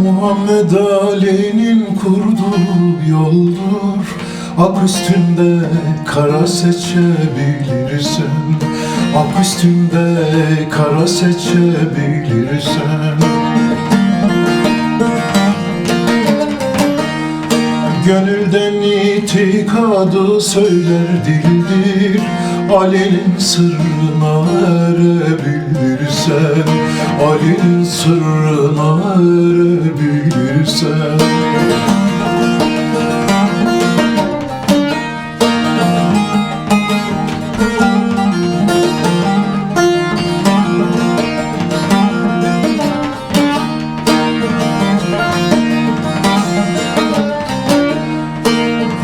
Muhammed Ali'nin kurduğu yoldur. Ak üstünde kara seçebilirsen, ak üstünde kara seçebilirsen. Gönülden itikadı söyler dildir, Ali'nin sırrına erebilirsen, Ali'nin sırrına erebilirsen.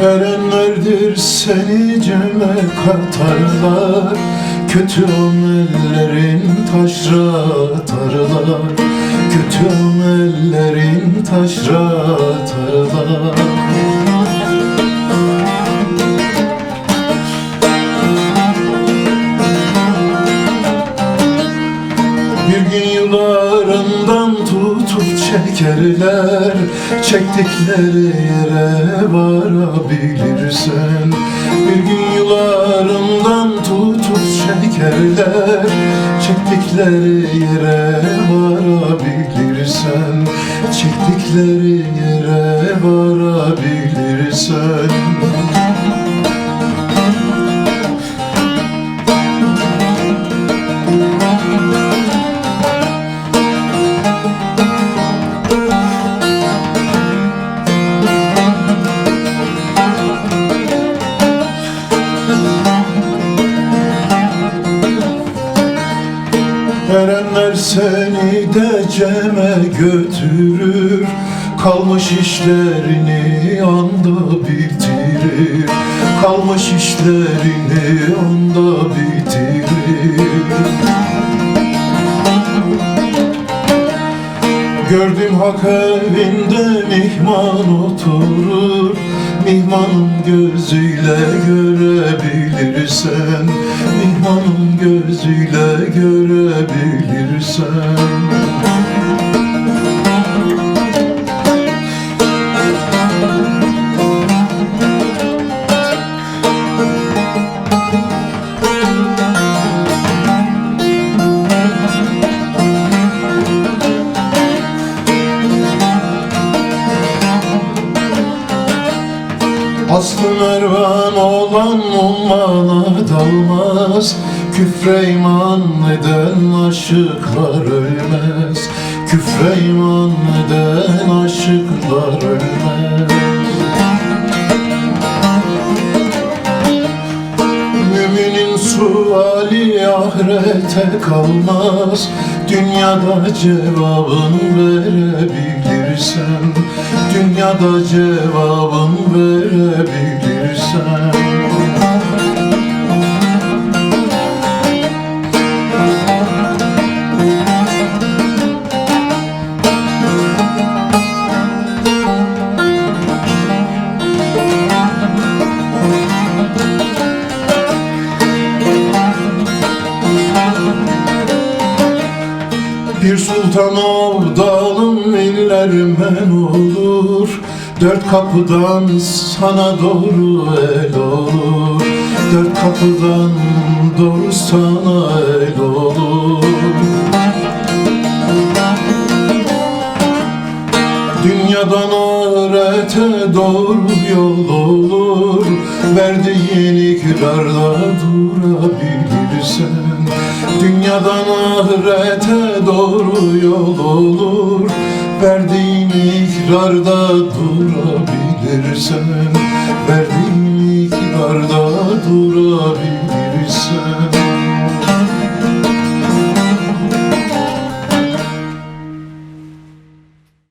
Erenlerdir seni ceme katarlar, kötü amellerin taşra atarlar, kötü amellerin taşra atarlar. Bir gün yularından tutup çekerler, çektikleri yere varabilirsen. Bir gün yularından tutup çekerler, çektikleri yere varabilirsen, çektikleri yere varabilirsen. Erenler seni de ceme götürür, kalmış işlerini anda bitirir, kalmış işlerini anda bitirir. Gördüm hak evinde mihman oturur, mihmanın gözüyle görebilirsen, mihmanın gözüyle görebilirsen. Aslı Mervan olan ummana dalmaz, küfre iman eden aşıklar ölmez, küfre iman eden aşıklar ölmez. Müminin suali ahirete kalmaz, dünyada cevabını verebilirsen, dünyada cevabını verebilirsen. Bir sultan avdalım illermen olur, dört kapıdan sana doğru el olur, dört kapıdan doğru sana el olur. Dünyadan ahirete doğru yol olur, verdiğin ikrarla durabilirsen. Dünyadan ahirete doğru yol olur, verdiğin ikrarda durabilirsen, verdiğin ikrarda durabilirsen.